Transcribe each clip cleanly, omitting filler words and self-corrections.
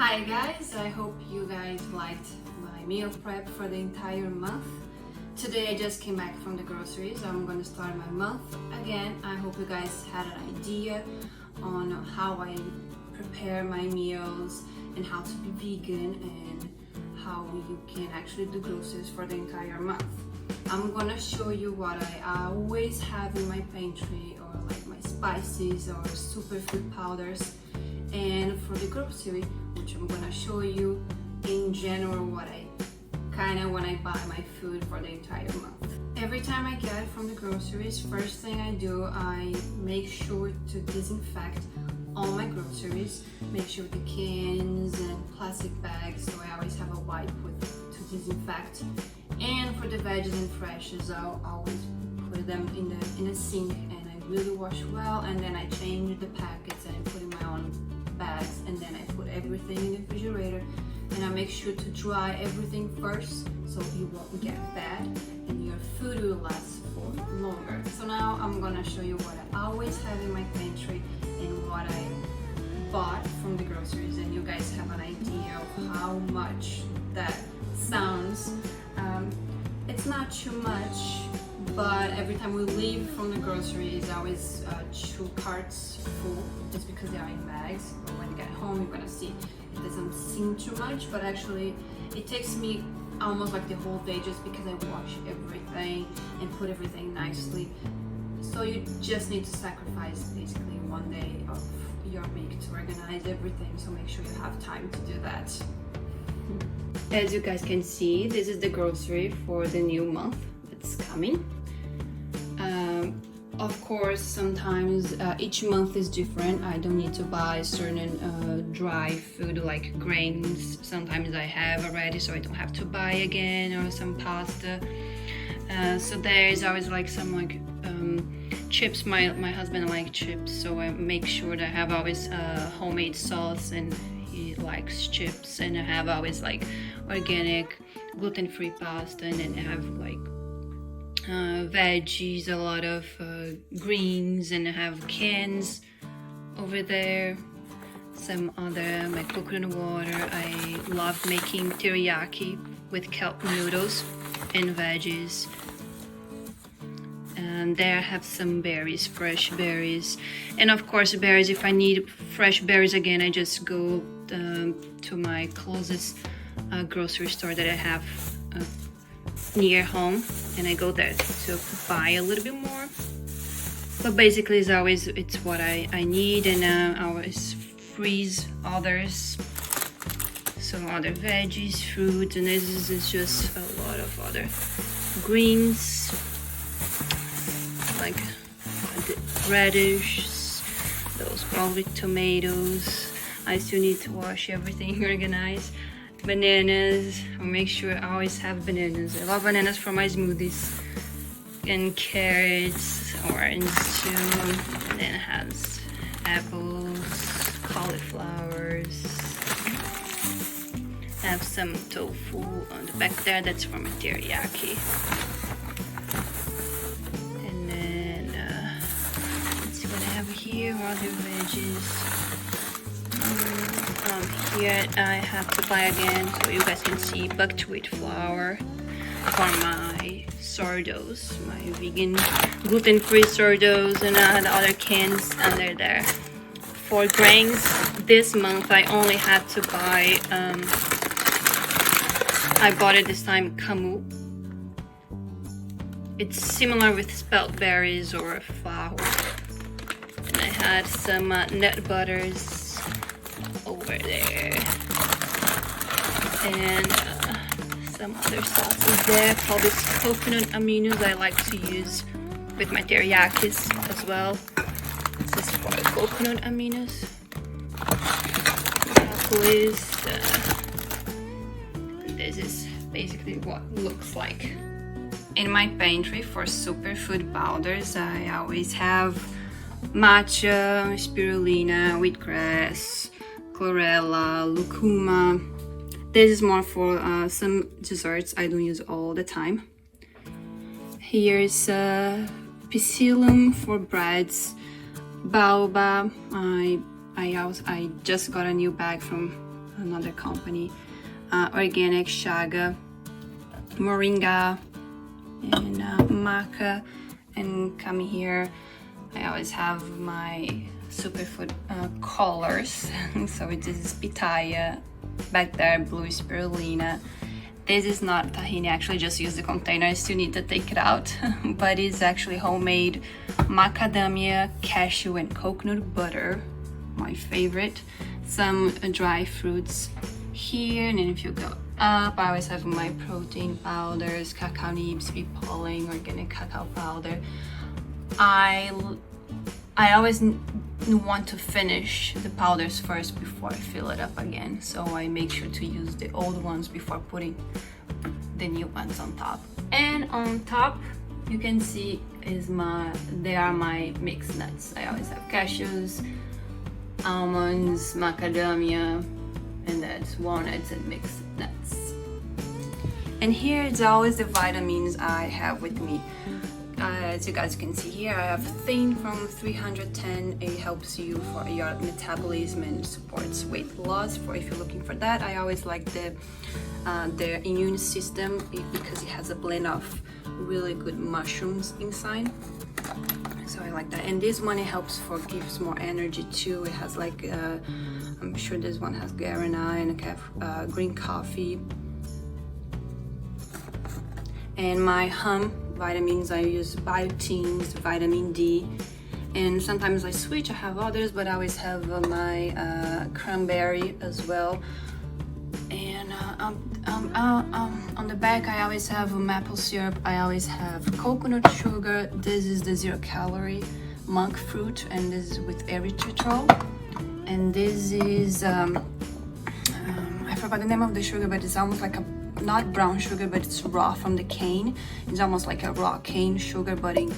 Hi guys, I hope you guys liked my meal prep for the entire month. Today I just came back from the groceries. I'm gonna start my month again. I hope you guys had an idea on how I prepare my meals and how to be vegan and how you can actually do groceries for the entire month. I'm gonna show you what I always have in my pantry, or like my spices or superfood powders, and for the grocery, which I'm gonna show you in general what I when I buy my food for the entire month. Every time I get from the groceries, first thing I do, I make sure to disinfect all my groceries, make sure the cans and plastic bags, so I always have a wipe to disinfect. And for the veggies and freshes, I'll always put them in a sink and I really wash well, and then I change the packets and I put in my own bags, and then I put everything in the refrigerator, and I make sure to dry everything first so it won't get bad and your food will last for longer. So now I'm gonna show you what I always have in my pantry and what I bought from the groceries, and you guys have an idea of how much that sounds. It's not too much, but every time we leave from the groceries, always 2 carts full, just because they are in bags. But when you get home, you're gonna see it doesn't seem too much, but actually it takes me almost like the whole day, just because I wash everything and put everything nicely. So you just need to sacrifice basically one day of your week to organize everything, so make sure you have time to do that. As you guys can see, this is the grocery for the new month that's coming. Of course, sometimes each month is different. I don't need to buy certain dry food like grains. Sometimes I have already, so I don't have to buy again, or some pasta. So there is always like some chips. My husband likes chips, so I make sure that I have always homemade sauce, and he likes chips, and I have always like organic gluten-free pasta, and then I have like veggies, a lot of greens, and I have cans over there, some other, my coconut water. I love making teriyaki with kelp noodles and veggies. And there I have some berries, fresh berries, and of course berries. If I need fresh berries again, I just go to my closest grocery store that I have near home, and I go there to buy a little bit more. But basically it's what I need, and I always freeze others, so other veggies, fruits, and this is just a lot of other greens like the radish, those probably tomatoes. I still need to wash everything, organize. Bananas, I'll make sure I always have bananas. I love bananas for my smoothies. And carrots, orange too. And then it has apples, cauliflowers. I have some tofu on the back there, that's from a teriyaki. And then, let's see what I have here, other veggies. Here I have to buy again, so you guys can see, buckwheat flour for my sourdoughs, my vegan gluten-free sourdoughs, and the other cans under there. For grains, this month I only had to buy, I bought it this time, camu. It's similar with spelt berries or flour. And I had some nut butters over there, and some other sauces there called this coconut aminos. I like to use with my teriyakis as well. This is for coconut aminos. This is basically what it looks like. In my pantry for superfood powders, I always have matcha, spirulina, wheatgrass, chlorella, lucuma. This is more for some desserts I don't use all the time. Here's psyllium for breads, baobab. I just got a new bag from another company, organic chaga, moringa, and maca. And coming here, I always have my superfood colors. So this is pitaya, back there blue spirulina. This is not tahini, actually just use the container, I still need to take it out. But it's actually homemade macadamia, cashew and coconut butter, my favorite. Some dry fruits here, and then if you go up, I always have my protein powders, cacao nibs, pea pollen, organic cacao powder. I always want to finish the powders first before I fill it up again, so I make sure to use the old ones before putting the new ones on top. And on top, you can see they are my mixed nuts. I always have cashews, almonds, macadamia, and that's walnuts and mixed nuts. And here is always the vitamins I have with me. As you guys can see here, I have Thin from 310. It helps you for your metabolism and supports weight loss. For if you're looking for that, I always like the immune system because it has a blend of really good mushrooms inside. So I like that. And this one, it helps for gives more energy too. It has like I'm sure this one has guarana and green coffee. And my vitamins, I use biotine's vitamin D, and sometimes I switch, I have others, but I always have my cranberry as well. And on the back, I always have maple syrup, I always have coconut sugar. This is the 0-calorie monk fruit, and this is with erythritol. And this is I forgot the name of the sugar, but it's almost like not brown sugar, but it's raw from the cane. It's almost like a raw cane sugar, but in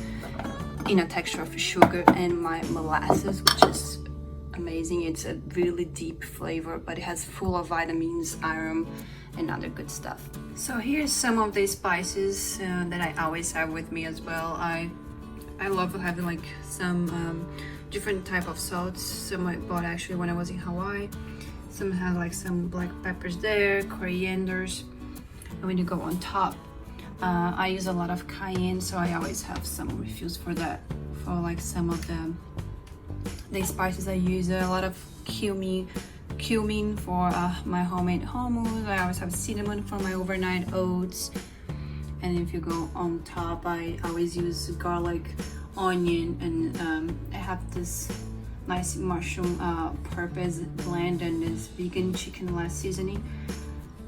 a texture of sugar. And my molasses, which is amazing. It's a really deep flavor, but it has full of vitamins, iron, and other good stuff. So here's some of the spices that I always have with me as well. I love having like some different type of salts. Some I bought actually when I was in Hawaii. Some have like some black peppers there, corianders. And when you go on top, I use a lot of cayenne, so I always have some refills for that. For like some of the spices, I use a lot of cumin for my homemade hummus. I always have cinnamon for my overnight oats. And if you go on top, I always use garlic, onion, and I have this nice mushroom purpose blend and this vegan chicken last seasoning.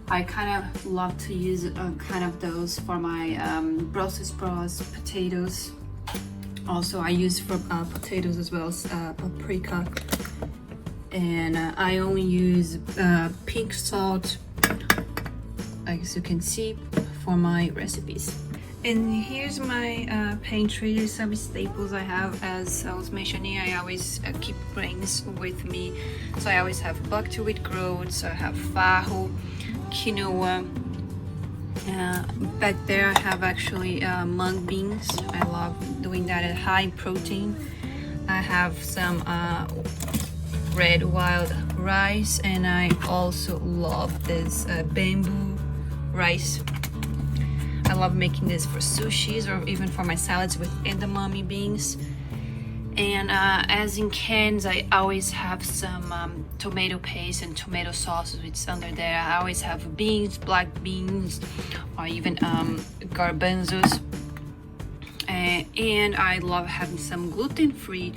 I kind of love to use kind of those for my Brussels sprouts, potatoes. Also, I use for potatoes as well as paprika. And I only use pink salt, as you can see, for my recipes. And here's my pantry, some staples I have. As I was mentioning, I always keep grains with me. So I always have buckwheat with groats, I have farro, quinoa. Back there I have actually mung beans. I love doing that at high protein. I have some red wild rice, and I also love this bamboo rice. I love making this for sushis or even for my salads with edamame beans. And as in cans, I always have some tomato paste and tomato sauce, which is under there. I always have beans, black beans, or even garbanzos. And I love having some gluten-free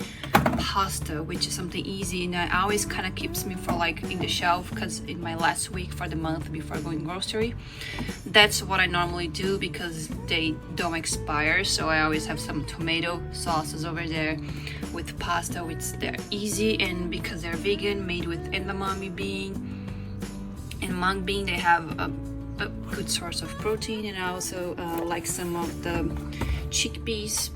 pasta, which is something easy, and it always kind of keeps me for like in the shelf, because in my last week for the month before going grocery, that's what I normally do because they don't expire. So I always have some tomato sauces over there with pasta, which they're easy, and because they're vegan, made with edamame bean and mung bean, they have a good source of protein. And I also like some of the chickpeas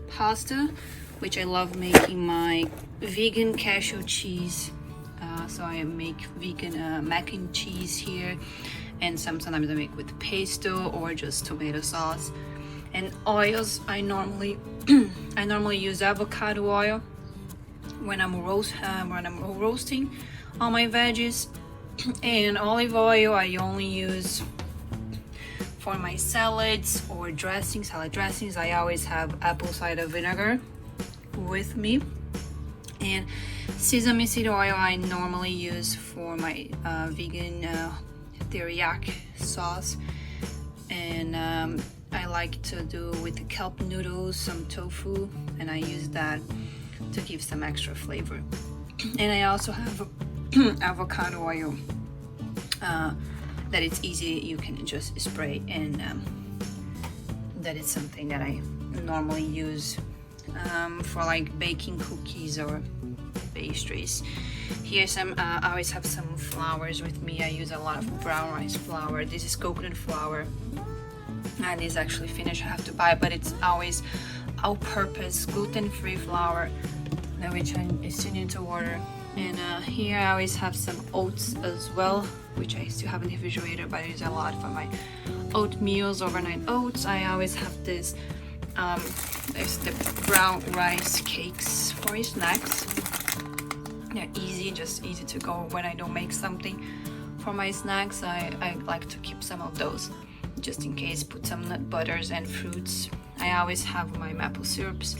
pasta, which I love making my vegan cashew cheese. So I make vegan mac and cheese here, and sometimes I make with pesto or just tomato sauce. And oils, I normally use avocado oil when I'm roasting all my veggies. And olive oil I only use for my salads or dressings, salad dressings. I always have apple cider vinegar with me. And sesame seed oil I normally use for my vegan teriyaki sauce. And I like to do with the kelp noodles some tofu, and I use that to give some extra flavor. And I also have avocado oil that it's easy, you can just spray, and that is something that I normally use for like baking cookies or pastries. Here I always have some flours with me. I use a lot of brown rice flour. This is coconut flour, and it's actually finished, I have to buy, but it's always all-purpose gluten-free flour, which I still need to order. And here I always have some oats as well, which I still have in the refrigerator, but I use a lot for my oatmeals, overnight oats. I always have this there's the brown rice cakes for snacks. They're easy, just easy to go when I don't make something for my snacks. I like to keep some of those just in case. Put some nut butters and fruits. I always have my maple syrups.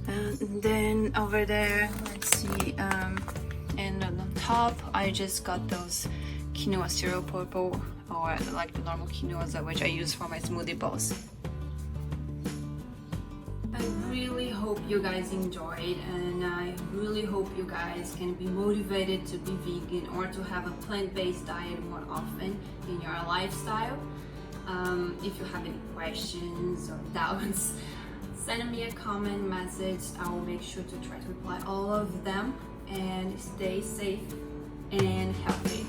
And then over there, let's see, and on the top I just got those quinoa syrup purple, or like the normal quinoas, which I use for my smoothie bowls. I really hope you guys enjoyed, and I really hope you guys can be motivated to be vegan or to have a plant-based diet more often in your lifestyle. If you have any questions or doubts, send me a comment message. I will make sure to try to reply all of them, and stay safe and healthy.